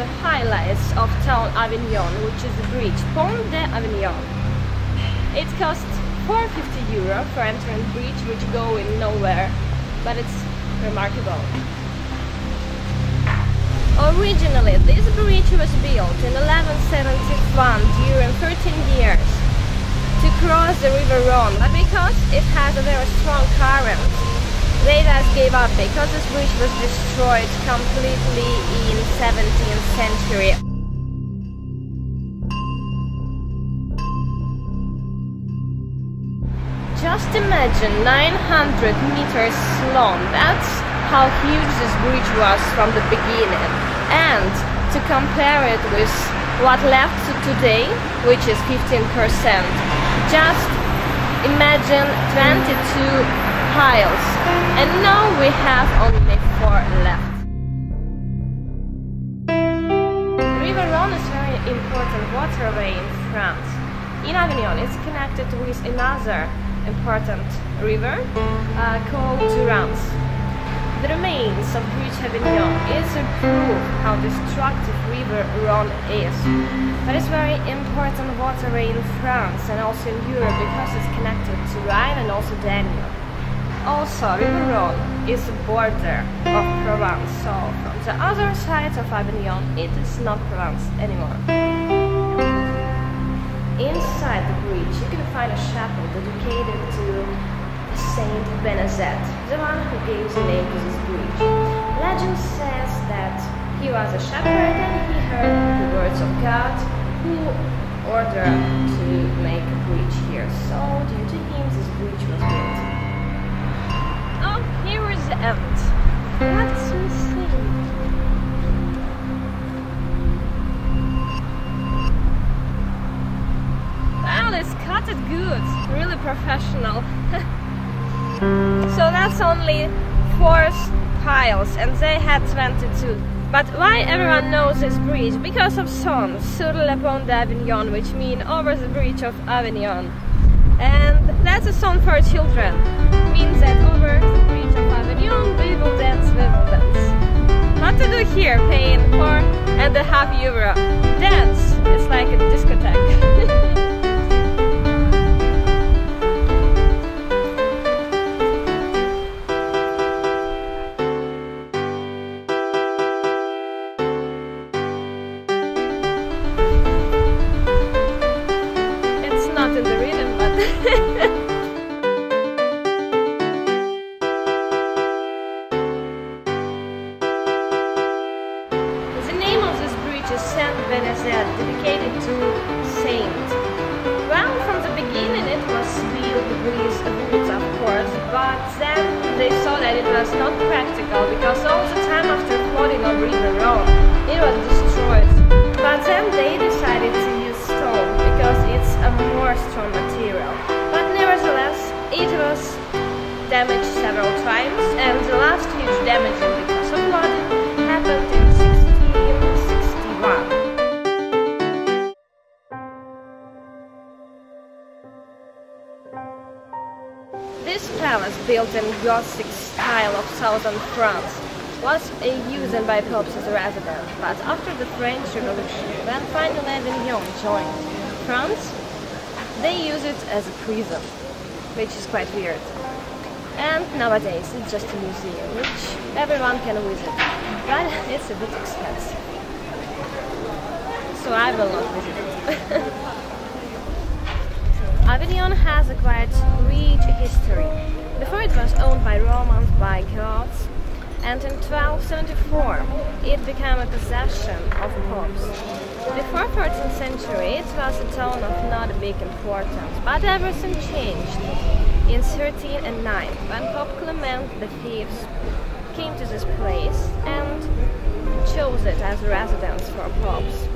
the highlights of town Avignon, which is the bridge Pont d'Avignon. It costs €4.50 for entering the bridge, which go in nowhere, but it's remarkable. Originally, this bridge was built in 1171 during 13 years to cross the river Rhone, but because it has a very strong current, they just gave up because this bridge was destroyed completely in 17th century. Just imagine 900 meters long. That's how huge this bridge was from the beginning. And to compare it with what left to today, which is 15%, just imagine 22 piles. And now we have only 4 left. River Rhone is a very important waterway in France. In Avignon, it's connected with another important river called Provence. The remains of Bridge Avignon is a proof how destructive river Rhone is. But it's a very important waterway in France and also in Europe because it's connected to Rhine and also Danube. Also, river Rhone is a border of Provence, so from the other side of Avignon it is not Provence anymore. Inside the bridge you can find a chapel dedicated to Saint Benazet, the one who gave the name to this bridge. Legend says that he was a shepherd and he heard the words of God who ordered to make a bridge here. So due to him this bridge was built. Oh, here is the end. Let's see. Well, it's cut it good, really professional. So that's only 4 piles and they had 22. But why everyone knows this bridge? Because of song Sur le Pont d'Avignon, which means over the bridge of Avignon. And that's a song for children. It means that over the bridge of Avignon we will dance, we will dance. What to do here, paying €4.50? Dance! It's like a discotheque. In the rhythm, but the name of this bridge is Saint Benazet, dedicated to Saint. Well, from the beginning it was built with wood, of course, but then they saw that it was not practical because all the time after flooding of River Rhone it was destroyed. But then they decided to use stone because it's a more strong material. But nevertheless, it was damaged several times, and the last huge damage because of flooding happened in 1661. This palace, built in Gothic style of southern France, was used by popes as a residence, but after the French Revolution, when finally Avignon joined France, they use it as a prison, which is quite weird. And nowadays it's just a museum, which everyone can visit, but it's a bit expensive. So I will not visit it. Avignon has a quite rich history. Before it was owned by Romans, by Goths, and in 1274 it became a possession of popes. Before 14th century it was a town of not a big importance, but everything changed in 1309 when Pope Clement V came to this place and chose it as a residence for popes.